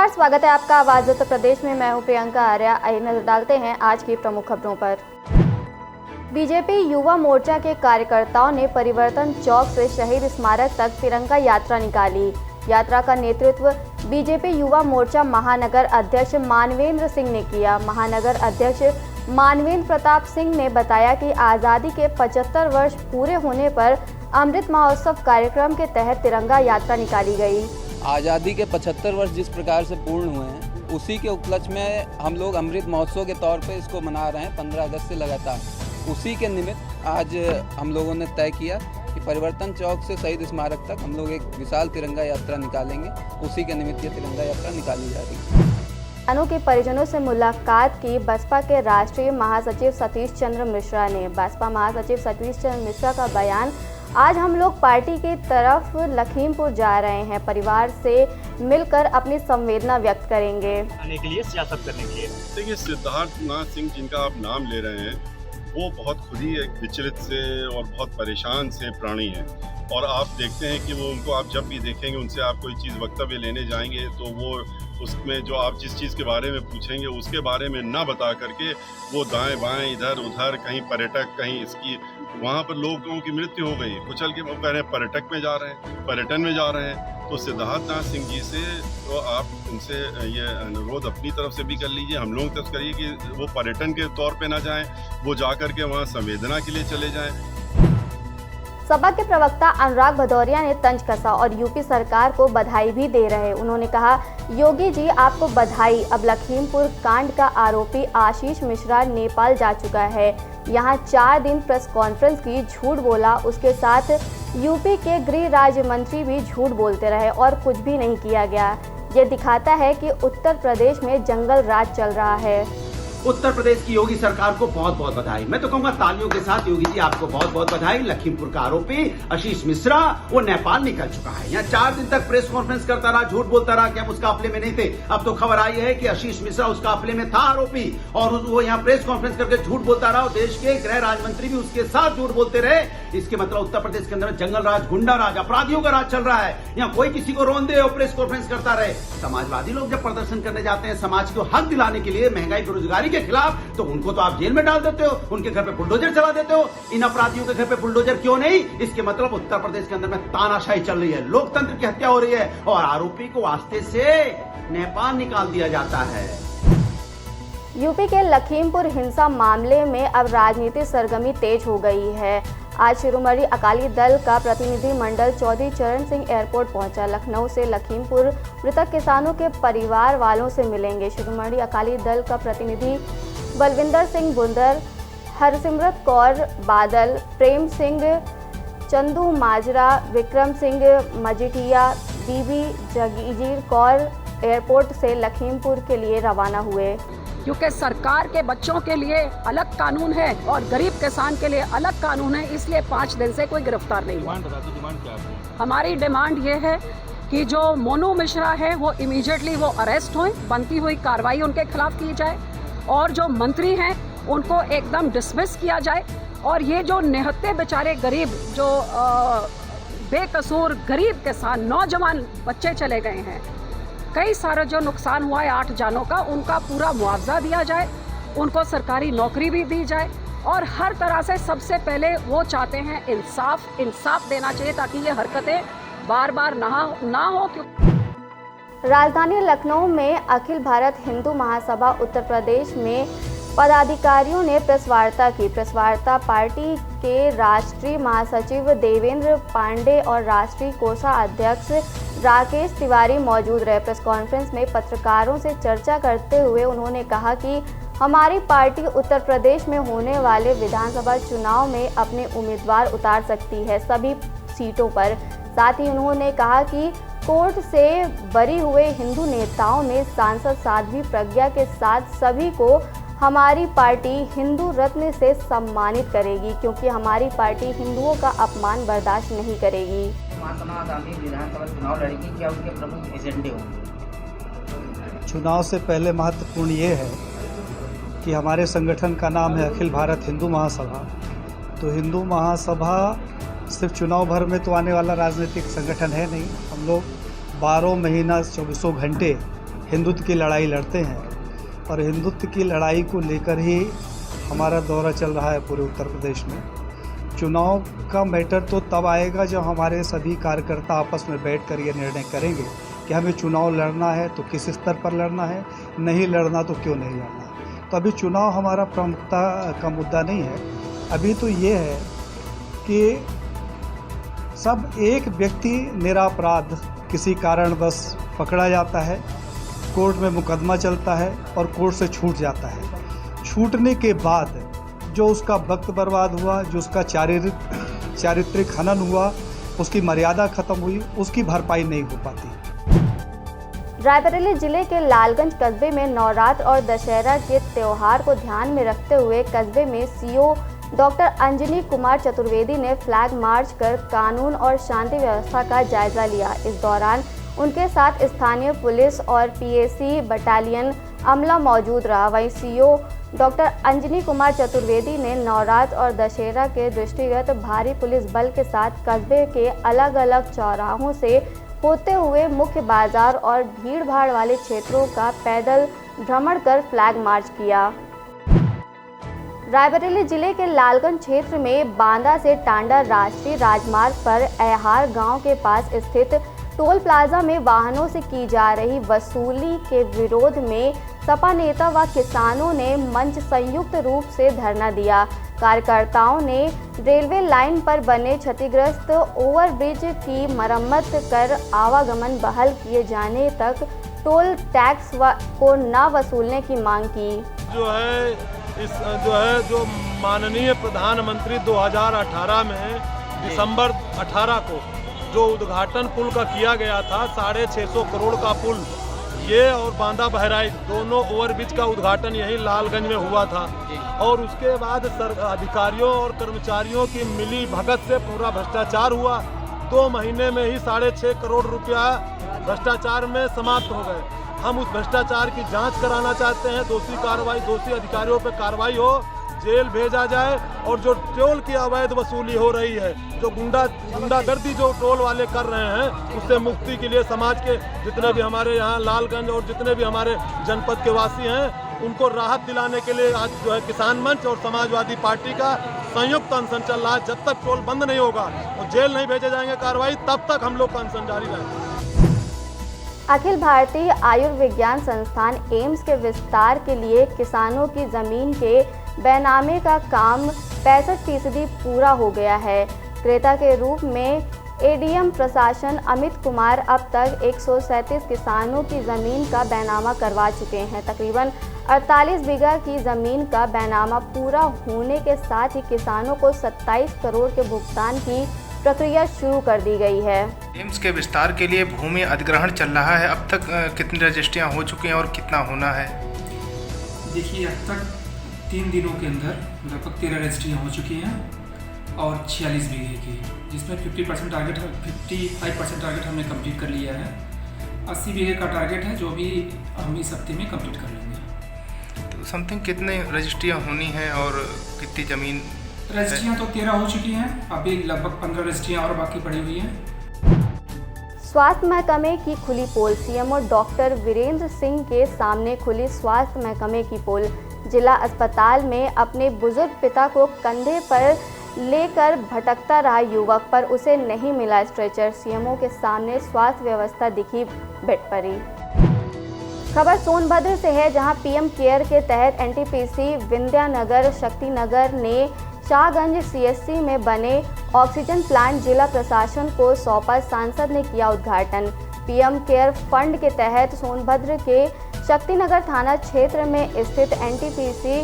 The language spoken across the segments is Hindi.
नमस्कार, स्वागत है आपका आवाज उत्तर प्रदेश में। मैं हूं प्रियंका आर्या। आइए नजर डालते हैं आज की प्रमुख खबरों पर। बीजेपी युवा मोर्चा के कार्यकर्ताओं ने परिवर्तन चौक से शहीद स्मारक तक तिरंगा यात्रा निकाली। यात्रा का नेतृत्व बीजेपी युवा मोर्चा महानगर अध्यक्ष मानवेंद्र सिंह ने किया। महानगर अध्यक्ष मानवेंद्र प्रताप सिंह ने बताया कि आज़ादी के 75 वर्ष पूरे होने पर अमृत महोत्सव कार्यक्रम के तहत तिरंगा यात्रा निकाली गई। आज़ादी के 75 वर्ष जिस प्रकार से पूर्ण हुए हैं, उसी के उपलक्ष्य में हम लोग अमृत महोत्सव के तौर पे इसको मना रहे हैं 15 अगस्त से लगातार। उसी के निमित्त आज हम लोगों ने तय किया कि परिवर्तन चौक से शहीद स्मारक तक हम लोग एक विशाल तिरंगा यात्रा निकालेंगे। उसी के निमित्त ये तिरंगा यात्रा निकाली जा रही है। किसानों के परिजनों से मुलाकात की बसपा के राष्ट्रीय महासचिव सतीश चंद्र मिश्रा ने। बसपा महासचिव सतीश चंद्र मिश्रा का बयान, आज हम लोग पार्टी की तरफ लखीमपुर जा रहे हैं, परिवार से मिलकर अपनी संवेदना व्यक्त करेंगे। आने के लिए, सियासत करने के लिए। देखिए, सिद्धार्थनाथ सिंह जिनका आप नाम ले रहे हैं, वो बहुत खुद ही एक विचलित से और बहुत परेशान से प्राणी हैं। और आप देखते हैं कि वो उनको आप जब भी देखेंगे, उनसे आप कोई चीज़ वक्तव्य लेने जाएंगे तो वो उसमें जो आप जिस चीज़ के बारे में पूछेंगे उसके बारे में ना बता करके वो दाएं बाएं इधर उधर, कहीं पर्यटक, कहीं इसकी, वहाँ पर लोगों की मृत्यु हो गई, कुचल के वो कह रहे हैं पर्यटक में जा रहे हैं, पर्यटन में जा रहे हैं। तो सिद्धार्थनाथ सिंह जी से तो आप उनसे ये अनुरोध अपनी तरफ से भी कर लीजिए, हम लोगों की तरफ करिए कि वो पर्यटन के तौर पे ना जाएं, वो जा करके वहाँ संवेदना के लिए चले जाएं। सपा के प्रवक्ता अनुराग भदौरिया ने तंज कसा और यूपी सरकार को बधाई भी दे रहे। उन्होंने कहा, योगी जी आपको बधाई। अब लखीमपुर कांड का आरोपी आशीष मिश्रा नेपाल जा चुका है, यहाँ 4 दिन प्रेस कॉन्फ्रेंस की, झूठ बोला। उसके साथ यूपी के गृह राज्य मंत्री भी झूठ बोलते रहे और कुछ भी नहीं किया गया। ये दिखाता है कि उत्तर प्रदेश में जंगल राज चल रहा है। उत्तर प्रदेश की योगी सरकार को बहुत बहुत बधाई। मैं तो कहूंगा तालियों के साथ योगी जी आपको बहुत बहुत बधाई। लखीमपुर का आरोपी आशीष मिश्रा वो नेपाल निकल चुका है, यहाँ 4 दिन तक प्रेस कॉन्फ्रेंस करता रहा, झूठ बोलता रहा कि हम उसका काफिले में नहीं थे। अब तो खबर आई है कि आशीष मिश्रा उस काफिले में था आरोपी, और वो यहाँ प्रेस कॉन्फ्रेंस करके झूठ बोलता रहा और देश के गृह राज्य मंत्री भी उसके साथ झूठ बोलते रहे। इसके मतलब उत्तर प्रदेश के अंदर जंगल राज, गुंडा राज, अपराधियों का राज चल रहा है। यहाँ कोई किसी को रोन दे और प्रेस कॉन्फ्रेंस करता रहे। समाजवादी लोग जब प्रदर्शन करने जाते हैं समाज को हक दिलाने के लिए, महंगाई बेरोजगारी के खिलाफ, तो उनको तो आप जेल में डाल देते हो, उनके घर पे बुलडोजर चला देते हो। इन अपराधियों के घर पे बुलडोजर क्यों नहीं? इसके मतलब उत्तर प्रदेश के अंदर में तानाशाही चल रही है, लोकतंत्र की हत्या हो रही है और आरोपी को वास्ते से नेपाल निकाल दिया जाता है। यूपी के लखीमपुर हिंसा मामले में अब राजनीतिक सरगर्मी तेज हो गई है। आज शिरोमणि अकाली दल का प्रतिनिधि मंडल चौधरी चरण सिंह एयरपोर्ट पहुंचा। लखनऊ से लखीमपुर मृतक किसानों के परिवार वालों से मिलेंगे। शिरोमणि अकाली दल का प्रतिनिधि बलविंदर सिंह बुंदर, हरसिमरत कौर बादल, प्रेम सिंह, चंदू माजरा, विक्रम सिंह मजिठिया, बीबी जगीर कौर एयरपोर्ट से लखीमपुर के लिए रवाना हुए। क्योंकि सरकार के बच्चों के लिए अलग कानून है और गरीब किसान के लिए अलग कानून है, इसलिए 5 दिन से कोई गिरफ्तार नहीं हुआ। हमारी डिमांड ये है कि जो मोनू मिश्रा है वो इमीडिएटली वो अरेस्ट हों, बनती हुई कार्रवाई उनके खिलाफ की जाए, और जो मंत्री हैं उनको एकदम डिसमिस किया जाए। और ये जो निहत्ते बेचारे गरीब, जो बेकसूर गरीब किसान, नौजवान बच्चे चले गए हैं, कई सारा जो नुकसान हुआ है 8 जानों का, उनका पूरा मुआवजा दिया जाए, उनको सरकारी नौकरी भी दी जाए। और हर तरह से सबसे पहले वो चाहते हैं इंसाफ देना चाहिए, ताकि ये हरकतें बार बार ना हो। राजधानी लखनऊ में अखिल भारत हिंदू महासभा उत्तर प्रदेश में पदाधिकारियों ने प्रेस वार्ता की। प्रेस वार्ता पार्टी के राष्ट्रीय महासचिव देवेंद्र पांडे और राष्ट्रीय कोषाध्यक्ष राकेश तिवारी मौजूद रहे। प्रेस कॉन्फ्रेंस में पत्रकारों से चर्चा करते हुए उन्होंने कहा कि हमारी पार्टी उत्तर प्रदेश में होने वाले विधानसभा चुनाव में अपने उम्मीदवार उतार सकती है, सभी सीटों पर। साथ ही उन्होंने कहा कि कोर्ट से बरी हुए हिंदू नेताओं में सांसद साध्वी प्रज्ञा के साथ सभी को हमारी पार्टी हिंदू रत्न से सम्मानित करेगी, क्योंकि हमारी पार्टी हिंदुओं का अपमान बर्दाश्त नहीं करेगी। आगामी विधानसभा चुनाव लड़ेगी, क्या उनके प्रमुख एजेंडे होंगे? चुनाव से पहले महत्वपूर्ण ये है कि हमारे संगठन का नाम है अखिल भारत हिंदू महासभा। तो हिंदू महासभा सिर्फ चुनाव भर में तो आने वाला राजनीतिक संगठन है नहीं। हम लोग 12 महीना 24 घंटे हिंदुत्व की लड़ाई लड़ते हैं और हिंदुत्व की लड़ाई को लेकर ही हमारा दौरा चल रहा है पूरे उत्तर प्रदेश में। चुनाव का मैटर तो तब आएगा जब हमारे सभी कार्यकर्ता आपस में बैठकर ये निर्णय करेंगे कि हमें चुनाव लड़ना है तो किस स्तर पर लड़ना है, नहीं लड़ना तो क्यों नहीं लड़ना। तो अभी चुनाव हमारा प्रमुखता का मुद्दा नहीं है। अभी तो ये है कि सब एक व्यक्ति निरपराध किसी कारणवश पकड़ा जाता है, कोर्ट में मुकदमा चलता है और कोर्ट से छूट जाता है। छूटने के बाद जो उसका वक्त बर्बाद हुआ, जो उसका चारित्रिक हनन हुआ, उसकी मर्यादा खत्म हुई, उसकी भरपाई नहीं हो पाती। रायबरेली जिले के लालगंज कस्बे में नवरात्र और दशहरा के त्यौहार को ध्यान में रखते हुए कस्बे में सीओ डॉक्टर अंजनी कुमार चतुर्वेदी ने फ्लैग मार्च कर कानून और शांति व्यवस्था का जायजा लिया। इस दौरान उनके साथ स्थानीय पुलिस और पीएसी बटालियन अमला मौजूद रहा। वहीं सीओ डॉक्टर अंजनी कुमार चतुर्वेदी ने नवरात्र और दशहरा के दृष्टिगत भारी पुलिस बल के साथ कस्बे के अलग अलग चौराहों से होते हुए मुख्य बाजार और भीड़-भाड़ वाले क्षेत्रों का पैदल भ्रमण कर फ्लैग मार्च किया। रायबरेली जिले के लालगंज क्षेत्र में बांदा से टांडा राष्ट्रीय राजमार्ग पर ऐहार गांव के पास स्थित टोल प्लाजा में वाहनों से की जा रही वसूली के विरोध में सपा नेता व किसानों ने मंच संयुक्त रूप से धरना दिया। कार्यकर्ताओं ने रेलवे लाइन पर बने क्षतिग्रस्त ओवरब्रिज की मरम्मत कर आवागमन बहाल किए जाने तक टोल टैक्स को न वसूलने की मांग की। जो माननीय प्रधानमंत्री 2018 में दिसंबर 18 को जो उद्घाटन पुल का किया गया था, 650 करोड़ का पुल, ये और बांदा बहराइच दोनों ओवरब्रिज का उद्घाटन यही लालगंज में हुआ था। और उसके बाद अधिकारियों और कर्मचारियों की मिली भगत से पूरा भ्रष्टाचार हुआ। 2 महीने में ही 6.5 करोड़ रुपया भ्रष्टाचार में समाप्त हो गए। हम उस भ्रष्टाचार की जांच कराना चाहते हैं। दोषी अधिकारियों पर कार्रवाई हो, जेल भेजा जाए और जो टोल की अवैध वसूली हो रही है, जो गुंडागर्दी जो टोल वाले कर रहे हैं, उससे मुक्ति के लिए समाज के जितने भी हमारे यहाँ लालगंज और जितने भी हमारे जनपद के वासी हैं, उनको राहत दिलाने के लिए आज जो है किसान मंच और समाजवादी पार्टी का संयुक्त अनशन चल रहा है। जब तक टोल बंद नहीं होगा और जेल नहीं भेजे जाएंगे कार्रवाई, तब तक हम लोग का अनशन जारी रहेगा। अखिल भारतीय आयुर्विज्ञान संस्थान एम्स के विस्तार के लिए किसानों की जमीन के बैनामे का काम 65% पूरा हो गया है। क्रेता के रूप में एडीएम प्रशासन अमित कुमार अब तक 137 किसानों की ज़मीन का बैनामा करवा चुके हैं। तकरीबन 48 बीघा की ज़मीन का बैनामा पूरा होने के साथ ही किसानों को 27 करोड़ के भुगतान की प्रक्रिया शुरू कर दी गई है। एम्स के विस्तार के लिए भूमि अधिग्रहण चल रहा है। अब तक कितनी रजिस्ट्रियाँ हो चुकी हैं और कितना होना है? देखिए, अब तक 3 दिनों के अंदर लगभग 13 रजिस्ट्रियाँ हो चुकी हैं और 46 बीघे की, जिसमें 55% टारगेट हमने कंप्लीट कर लिया है। 80 बीघे का टारगेट है, जो भी हम इस हफ्ते में कंप्लीट कर लेंगे। तो समथिंग कितने रजिस्ट्रियाँ होनी हैं और कितनी ज़मीन? रजिस्ट्रियाँ तो 13 हो चुकी हैं, अभी लगभग 15 रजिस्ट्रियाँ और बाकी पड़ी हुई हैं। स्वास्थ्य महकमे की खुली पोल। सीएमओ डॉक्टर वीरेंद्र सिंह के सामने खुली स्वास्थ्य महकमे की पोल। जिला अस्पताल में अपने बुजुर्ग पिता को कंधे पर लेकर भटकता रहा युवक, पर उसे नहीं मिला स्ट्रेचर। सीएमओ के सामने स्वास्थ्य व्यवस्था दिखी बेटपरी। खबर सोनभद्र से है, जहां पीएम केयर के तहत एनटीपीसी विंध्यानगर शक्तिनगर ने शाहगंज सीएससी में बने ऑक्सीजन प्लांट जिला प्रशासन को सौंपा। सांसद ने किया उद्घाटन। पीएम केयर फंड के तहत सोनभद्र के शक्तिनगर थाना क्षेत्र में स्थित एनटीपीसी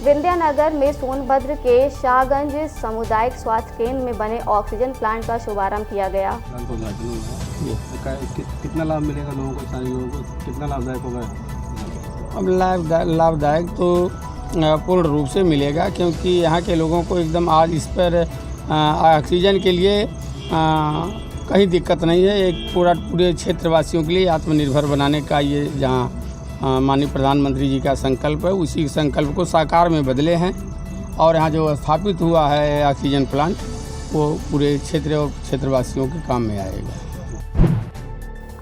विंध्यानगर में सोनभद्र के शाहगंज सामुदायिक स्वास्थ्य केंद्र में बने ऑक्सीजन प्लांट का शुभारंभ किया गया। कितना लाभ मिलेगा लोगों को, सारे लोगों को कितना लाभदायक होगा? अब लाभदायक तो पूर्ण रूप से मिलेगा, क्योंकि यहाँ के लोगों को एकदम आज इस पर ऑक्सीजन के लिए कहीं दिक्कत नहीं है। एक पूरे क्षेत्रवासियों के लिए आत्मनिर्भर बनाने का ये जहाँ माननीय प्रधानमंत्री जी का संकल्प है, उसी संकल्प को साकार में बदले हैं। और यहाँ जो स्थापित हुआ है ऑक्सीजन प्लांट, वो पूरे क्षेत्र और क्षेत्रवासियों के काम में आएगा।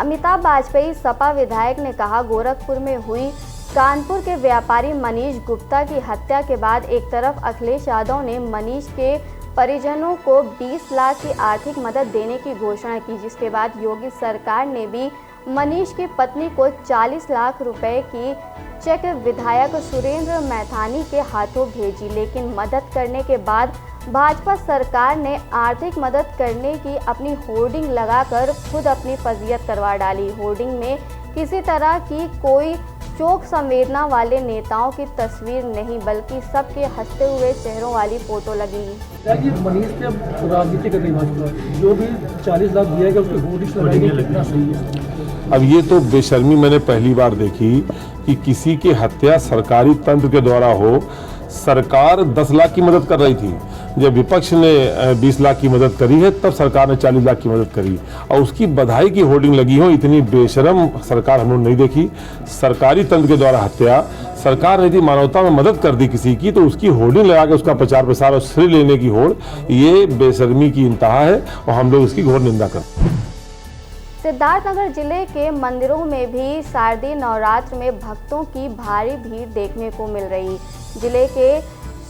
अमिताभ वाजपेयी सपा विधायक ने कहा, गोरखपुर में हुई कानपुर के व्यापारी मनीष गुप्ता की हत्या के बाद एक तरफ अखिलेश यादव ने मनीष के परिजनों को 20 लाख की आर्थिक मदद देने की घोषणा की, जिसके बाद योगी सरकार ने भी मनीष की पत्नी को 40 लाख रुपए की चेक विधायक सुरेंद्र मैथानी के हाथों भेजी। लेकिन मदद करने के बाद भाजपा सरकार ने आर्थिक मदद करने की अपनी होर्डिंग लगाकर खुद अपनी फजीहत करवा डाली। होर्डिंग में किसी तरह की कोई शोक संवेदना वाले नेताओं की तस्वीर नहीं, बल्कि सबके हंसते हुए चेहरों वाली फोटो लगी। मनीष ने राजनीति करनी भाजपा, जो भी 40 लाख दिया गया उसकी होर्डिंग लगाई गई, कितना सही है? अब ये तो बेशर्मी मैंने पहली बार देखी कि किसी की हत्या सरकारी तंत्र के द्वारा हो। सरकार 10 लाख की मदद कर रही थी, जब विपक्ष ने 20 लाख की मदद करी है तब सरकार ने 40 लाख की मदद करी, और उसकी बधाई की होर्डिंग लगी हो। इतनी बेशरम सरकार हम लोग नहीं देखी। सरकारी तंत्र के द्वारा हत्या, सरकार ने यदि मानवता में मदद कर दी किसी की तो उसकी होर्डिंग लगा के उसका प्रचार प्रसार और श्रेय लेने की होड़, ये बेशर्मी की इंतहा है और हम लोग इसकी घोर निंदा करते हैं। सिद्धार्थनगर जिले के मंदिरों में भी शारदीय नवरात्र में भक्तों की भारी भीड़ देखने को मिल रही। जिले के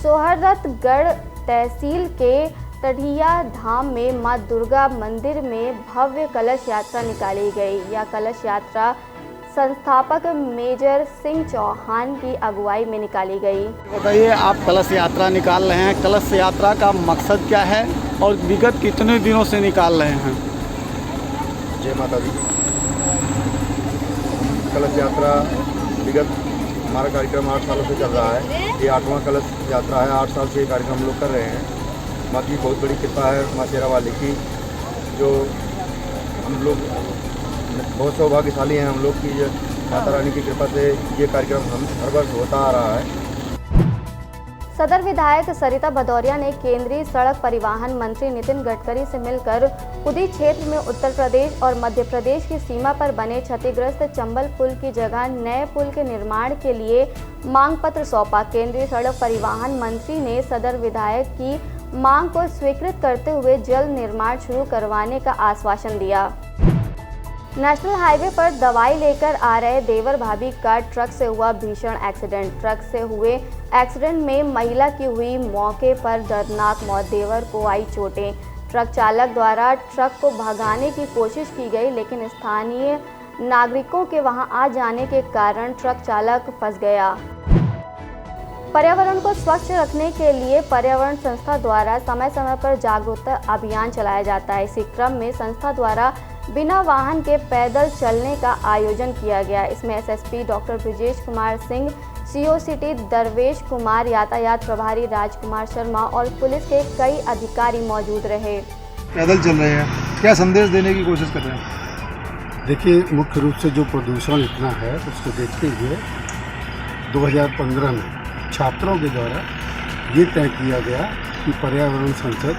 सोहरतगढ़ तहसील के टढ़िया धाम में मां दुर्गा मंदिर में भव्य कलश यात्रा निकाली गई। यह कलश यात्रा संस्थापक मेजर सिंह चौहान की अगुवाई में निकाली गई। बताइए, आप कलश यात्रा निकाल रहे हैं, कलश यात्रा का मकसद क्या है और विगत कितने दिनों से निकाल रहे हैं? जय माता दी। कलश यात्रा विगत हमारा कार्यक्रम 8 सालों से चल रहा है। ये 8वां कलश यात्रा है। 8 साल से ये कार्यक्रम हम लोग कर रहे हैं। माँ की बहुत बड़ी कृपा है, माँ शेरा वाली की, जो हम लोग बहुत सौभाग्यशाली हैं हम लोग की माता रानी की कृपा से ये कार्यक्रम हम हर वर्ष होता आ रहा है। सदर विधायक सरिता भदौरिया ने केंद्रीय सड़क परिवहन मंत्री नितिन गडकरी से मिलकर खुदी क्षेत्र में उत्तर प्रदेश और मध्य प्रदेश की सीमा पर बने क्षतिग्रस्त चंबल पुल की जगह नए पुल के निर्माण के लिए मांग पत्र सौंपा। केंद्रीय सड़क परिवहन मंत्री ने सदर विधायक की मांग को स्वीकृत करते हुए जल्द निर्माण शुरू करवाने का आश्वासन दिया। नेशनल हाईवे पर दवाई लेकर आ रहे देवर भाभी का ट्रक से हुआ भीषण एक्सीडेंट। ट्रक से हुए एक्सीडेंट में महिला की हुई मौके पर दर्दनाक मौत, देवर को आई चोटें। ट्रक चालक द्वारा ट्रक को भगाने की कोशिश की गई, लेकिन स्थानीय नागरिकों के वहां आ जाने के कारण ट्रक चालक फंस गया। पर्यावरण को स्वच्छ रखने के लिए पर्यावरण संस्था द्वारा समय समय पर जागरूकता अभियान चलाया जाता है। इसी क्रम में संस्था द्वारा बिना वाहन के पैदल चलने का आयोजन किया गया। इसमें SSP doctor Brijesh Kumar Singh, CO city दरवेश कुमार, यातायात प्रभारी राजकुमार शर्मा और पुलिस के कई अधिकारी मौजूद रहे। पैदल चल रहे हैं, क्या संदेश देने की कोशिश कर रहे हैं? देखिए, मुख्य रूप से जो प्रदूषण इतना है उसको देखते हुए 2015 में छात्रों के द्वारा ये तय किया गया कि पर्यावरण संसद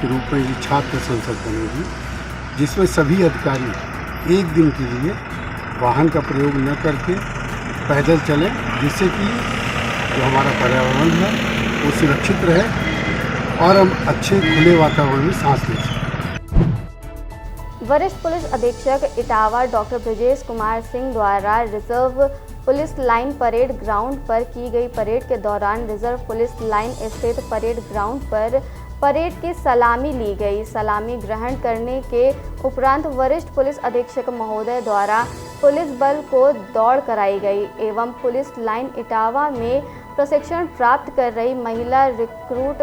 के रूप में ये छात्र संसद बनेगी, जिसमें सभी अधिकारी एक दिन के लिए वाहन का प्रयोग न करके पैदल चलें, जिससे कि जो हमारा पर्यावरण है वो सुरक्षित रहे और हम अच्छे खुले वातावरण में सांस ले सकें। वरिष्ठ पुलिस अधीक्षक इटावा डॉक्टर ब्रिजेश कुमार सिंह द्वारा reserve police line parade ground पर की गई परेड के दौरान रिजर्व पुलिस लाइन स्थित परेड ग्राउंड पर परेड की सलामी ली गई। सलामी ग्रहण करने के उपरांत वरिष्ठ पुलिस अधीक्षक महोदय द्वारा पुलिस बल को दौड़ कराई गई एवं पुलिस लाइन इटावा में प्रशिक्षण प्राप्त कर रही महिला रिक्रूट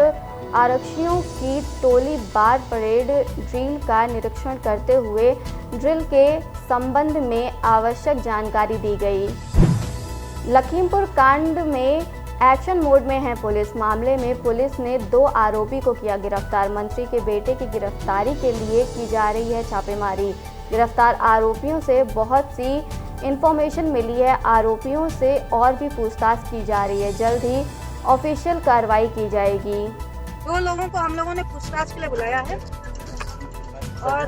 आरक्षियों की टोली बार परेड ड्रिल का निरीक्षण करते हुए ड्रिल के संबंध में आवश्यक जानकारी दी गई। लखीमपुर कांड में एक्शन मोड में है पुलिस। मामले में पुलिस ने 2 आरोपी को किया गिरफ्तार। मंत्री के बेटे की गिरफ्तारी के लिए की जा रही है छापेमारी। गिरफ्तार आरोपियों से बहुत सी इंफॉर्मेशन मिली है। आरोपियों से और भी पूछताछ की जा रही है। जल्द ही ऑफिशियल कार्रवाई की जाएगी। 2 लोगों को हम लोगों ने पूछताछ के लिए बुलाया है और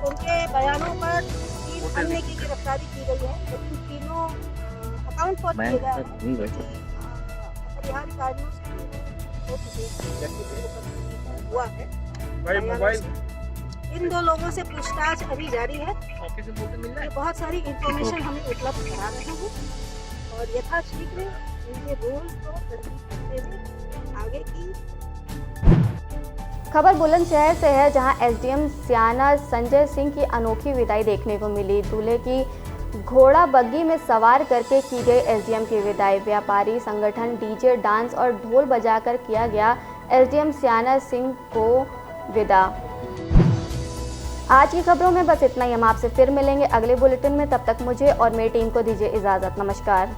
उनके बयानों पर 3 अन्य की गिरफ्तारी की गई है, लेकिन तीनों अकाउंट पर किए गए हैं। अपराधी कार्यों से हुआ है। इन 2 लोगों से पूछताछ अभी जारी है। ये बहुत सारी इंफॉर्मेशन हमें उपलब्ध करा रहे हैं और यथाशीघ्र इनके रूल को करते हुए आगे की। खबर बुलंदशहर से है, जहां एसडीएम सियाना संजय सिंह की अनोखी विदाई देखने को मिली। दूल्हे की घोड़ा बग्गी में सवार करके की गई एसडीएम की विदाई। व्यापारी संगठन डीजे, डांस और ढोल बजाकर किया गया एसडीएम सियाना सिंह को विदा। आज की खबरों में बस इतना ही। हम आपसे फिर मिलेंगे अगले बुलेटिन में। तब तक मुझे और मेरी टीम को दीजिए इजाजत। नमस्कार।